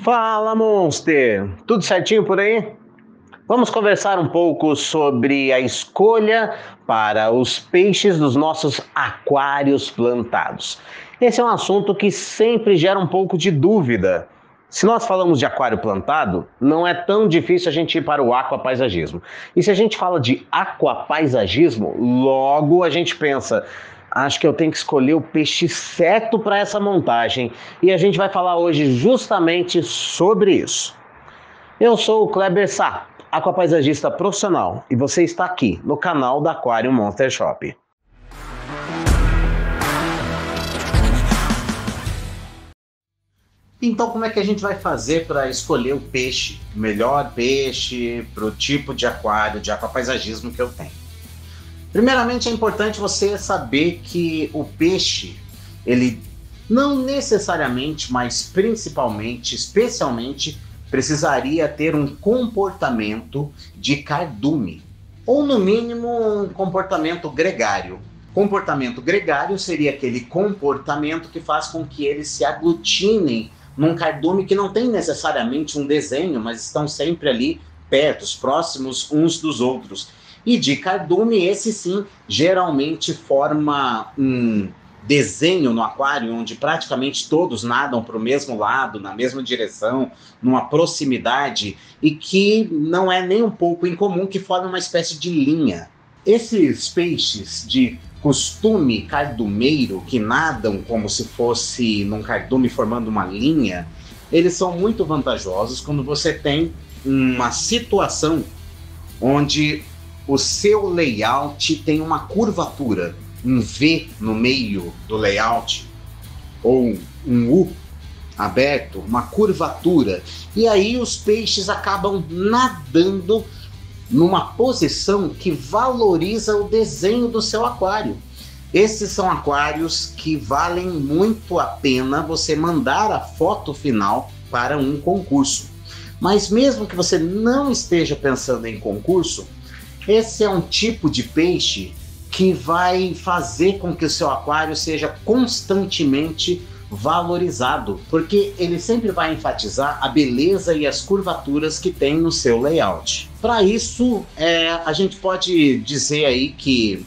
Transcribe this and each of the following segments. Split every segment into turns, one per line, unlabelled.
Fala, Monster! Tudo certinho por aí? Vamos conversar um pouco sobre a escolha para os peixes dos nossos aquários plantados. Esse é um assunto que sempre gera um pouco de dúvida. Se nós falamos de aquário plantado, não é tão difícil a gente ir para o aquapaisagismo. E se a gente fala de aquapaisagismo, logo a gente pensa: acho que eu tenho que escolher o peixe certo para essa montagem. E a gente vai falar hoje justamente sobre isso. Eu sou o Kleber Sá, aquapaisagista profissional, e você está aqui no canal da Aquarium Monster Shop. Então, como é que a gente vai fazer para escolher o peixe, o melhor peixe para o tipo de aquário, de aquapaisagismo que eu tenho? Primeiramente, é importante você saber que o peixe, ele não necessariamente, mas principalmente, especialmente, precisaria ter um comportamento de cardume, ou no mínimo um comportamento gregário. Comportamento gregário seria aquele comportamento que faz com que eles se aglutinem num cardume que não tem necessariamente um desenho, mas estão sempre ali perto, próximos uns dos outros. E de cardume, esse sim, geralmente forma um desenho no aquário, onde praticamente todos nadam para o mesmo lado, na mesma direção, numa proximidade, e que não é nem um pouco incomum que forme uma espécie de linha. Esses peixes de costume cardumeiro, que nadam como se fosse num cardume formando uma linha, eles são muito vantajosos quando você tem uma situação onde o seu layout tem uma curvatura, um V no meio do layout, ou um U aberto, uma curvatura, e aí os peixes acabam nadando numa posição que valoriza o desenho do seu aquário. Esses são aquários que valem muito a pena você mandar a foto final para um concurso. Mas mesmo que você não esteja pensando em concurso, esse é um tipo de peixe que vai fazer com que o seu aquário seja constantemente valorizado, porque ele sempre vai enfatizar a beleza e as curvaturas que tem no seu layout. Para isso, a gente pode dizer aí que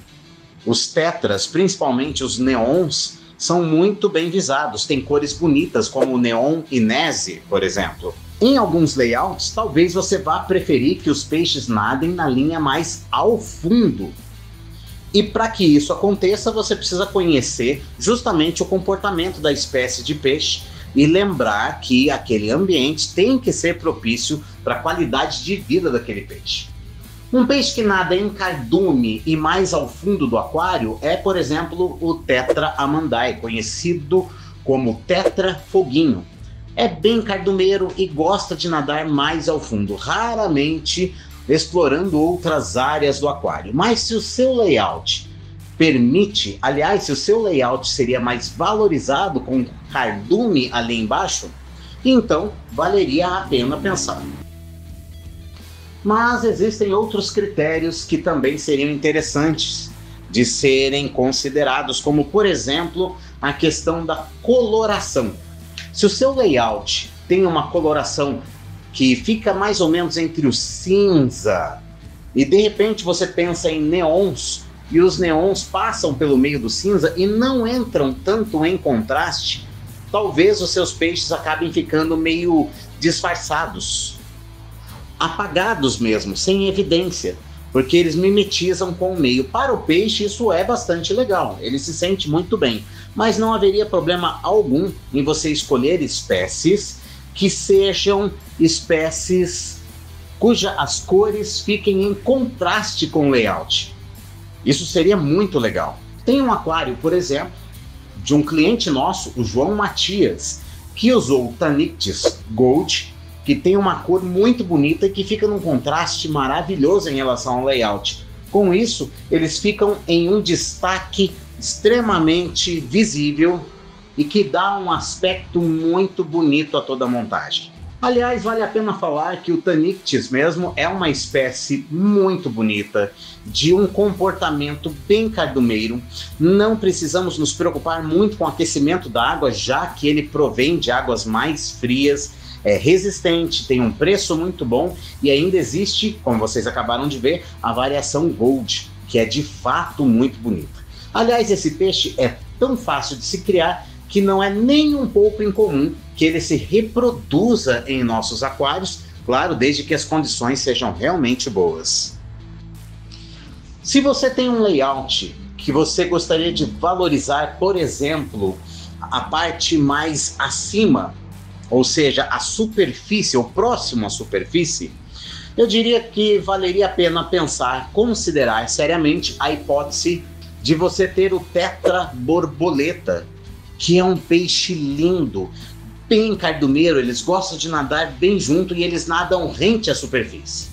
os tetras, principalmente os neons, são muito bem visados. Tem cores bonitas, como o neon Inese, por exemplo. Em alguns layouts, talvez você vá preferir que os peixes nadem na linha mais ao fundo. E para que isso aconteça, você precisa conhecer justamente o comportamento da espécie de peixe e lembrar que aquele ambiente tem que ser propício para a qualidade de vida daquele peixe. Um peixe que nada em cardume e mais ao fundo do aquário é, por exemplo, o Tetra Amandae, conhecido como Tetra Foguinho. É bem cardumeiro e gosta de nadar mais ao fundo, raramente explorando outras áreas do aquário. Mas se o seu layout permite, aliás, se o seu layout seria mais valorizado com cardume ali embaixo, então valeria a pena pensar. Mas existem outros critérios que também seriam interessantes de serem considerados, como por exemplo a questão da coloração. Se o seu layout tem uma coloração que fica mais ou menos entre o cinza, e de repente você pensa em neons, e os neons passam pelo meio do cinza e não entram tanto em contraste, talvez os seus peixes acabem ficando meio disfarçados, apagados mesmo, sem evidência, porque eles mimetizam com o meio. Para o peixe isso é bastante legal, ele se sente muito bem, mas não haveria problema algum em você escolher espécies que sejam espécies cujas as cores fiquem em contraste com o layout. Isso seria muito legal. Tem um aquário, por exemplo, de um cliente nosso, o João Matias, que usou o Tanictis Gold, que tem uma cor muito bonita e que fica num contraste maravilhoso em relação ao layout. Com isso, eles ficam em um destaque extremamente visível e que dá um aspecto muito bonito a toda a montagem. Aliás, vale a pena falar que o Tanictis mesmo é uma espécie muito bonita, de um comportamento bem cardumeiro. Não precisamos nos preocupar muito com o aquecimento da água, já que ele provém de águas mais frias é resistente, tem um preço muito bom e ainda existe, como vocês acabaram de ver, a variação Gold, que é de fato muito bonita. Aliás, esse peixe é tão fácil de se criar que não é nem um pouco incomum que ele se reproduza em nossos aquários, claro, desde que as condições sejam realmente boas. Se você tem um layout que você gostaria de valorizar, por exemplo, a parte mais acima, ou seja, a superfície, ou próximo à superfície, eu diria que valeria a pena pensar, considerar seriamente a hipótese de você ter o tetra borboleta, que é um peixe lindo, bem cardumeiro, eles gostam de nadar bem junto e eles nadam rente à superfície.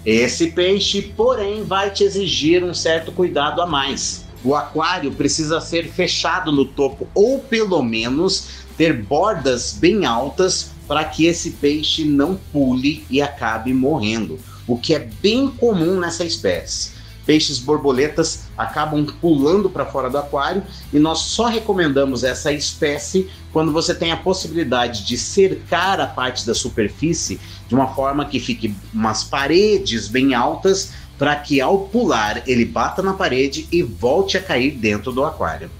Esse peixe, porém, vai te exigir um certo cuidado a mais. O aquário precisa ser fechado no topo ou pelo menos ter bordas bem altas para que esse peixe não pule e acabe morrendo, o que é bem comum nessa espécie. Peixes borboletas acabam pulando para fora do aquário e nós só recomendamos essa espécie quando você tem a possibilidade de cercar a parte da superfície de uma forma que fique umas paredes bem altas para que ao pular ele bata na parede e volte a cair dentro do aquário.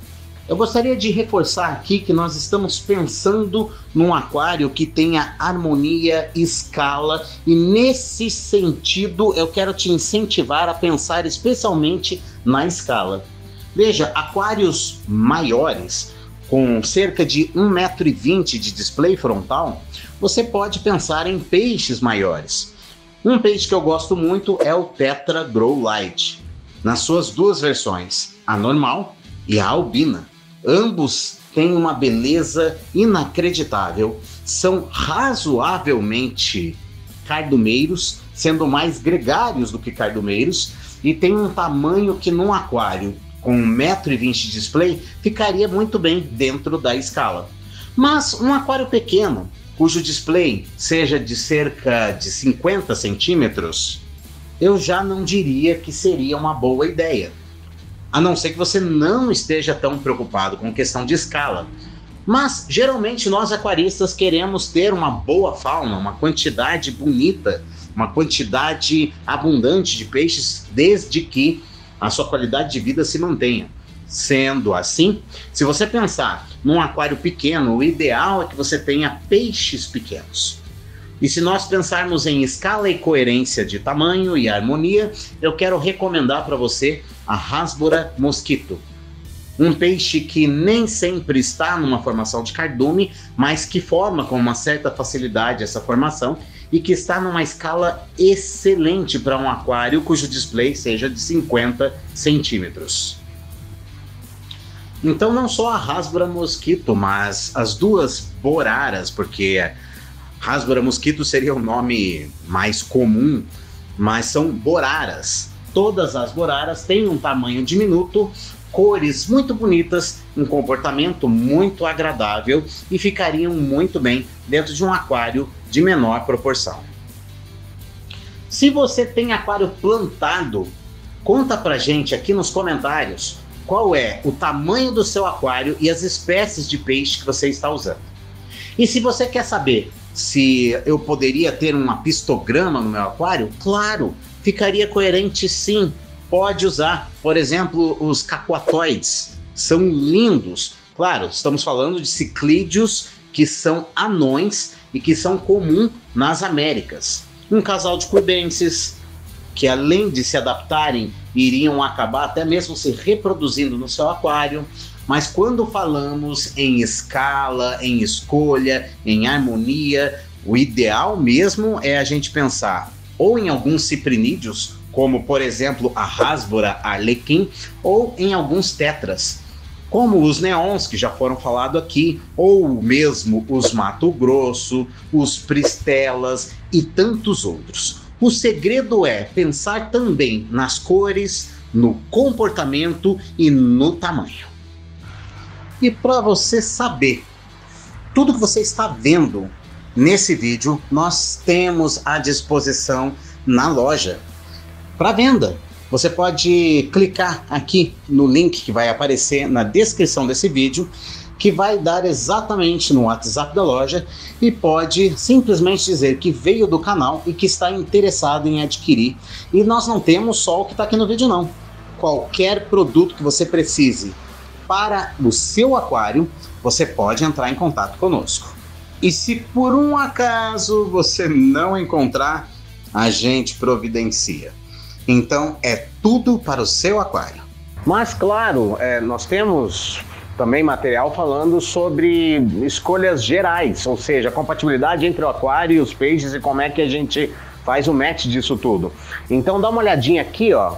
Eu gostaria de reforçar aqui que nós estamos pensando num aquário que tenha harmonia, escala, e nesse sentido eu quero te incentivar a pensar especialmente na escala. Veja, aquários maiores, com cerca de 1,20 m de display frontal, você pode pensar em peixes maiores. Um peixe que eu gosto muito é o Tetra Grow Light, nas suas duas versões, a normal e a albina. Ambos têm uma beleza inacreditável, são razoavelmente cardumeiros, sendo mais gregários do que cardumeiros, e tem um tamanho que num aquário com 1,20 m de display ficaria muito bem dentro da escala. Mas um aquário pequeno, cujo display seja de cerca de 50 centímetros, eu já não diria que seria uma boa ideia. A não ser que você não esteja tão preocupado com questão de escala. Mas, geralmente, nós aquaristas queremos ter uma boa fauna, uma quantidade bonita, uma quantidade abundante de peixes, desde que a sua qualidade de vida se mantenha. Sendo assim, se você pensar num aquário pequeno, o ideal é que você tenha peixes pequenos. E se nós pensarmos em escala e coerência de tamanho e harmonia, eu quero recomendar para você a Rasbora mosquito. Um peixe que nem sempre está numa formação de cardume, mas que forma com uma certa facilidade essa formação e que está numa escala excelente para um aquário cujo display seja de 50 centímetros. Então não só a Rasbora mosquito, mas as duas boraras, porque Rasbora mosquito seria o nome mais comum, mas são boraras. Todas as boraras têm um tamanho diminuto, cores muito bonitas, um comportamento muito agradável e ficariam muito bem dentro de um aquário de menor proporção. Se você tem aquário plantado, conta pra gente aqui nos comentários qual é o tamanho do seu aquário e as espécies de peixe que você está usando. E se você quer saber se eu poderia ter um apistograma no meu aquário, claro, ficaria coerente sim, pode usar. Por exemplo, os cacoatoides, são lindos. Claro, estamos falando de ciclídeos que são anões e que são comuns nas Américas. Um casal de cubenses, que além de se adaptarem, iriam acabar até mesmo se reproduzindo no seu aquário. Mas quando falamos em escala, em escolha, em harmonia, o ideal mesmo é a gente pensar ou em alguns ciprinídeos, como por exemplo a Rasbora arlequim, ou em alguns tetras, como os neons que já foram falados aqui, ou mesmo os Mato Grosso, os Pristelas e tantos outros. O segredo é pensar também nas cores, no comportamento e no tamanho. E para você saber tudo que você está vendo nesse vídeo, nós temos à disposição na loja para venda. Você pode clicar aqui no link que vai aparecer na descrição desse vídeo, que vai dar exatamente no WhatsApp da loja e pode simplesmente dizer que veio do canal e que está interessado em adquirir. E nós não temos só o que está aqui no vídeo não. Qualquer produto que você precise para o seu aquário, você pode entrar em contato conosco. E se por um acaso você não encontrar, a gente providencia. Então é tudo para o seu aquário.
Mas claro, nós temos também material falando sobre escolhas gerais, ou seja, a compatibilidade entre o aquário e os peixes e como é que a gente faz o match disso tudo. Então dá uma olhadinha aqui, ó,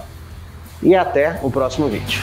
e até o próximo vídeo.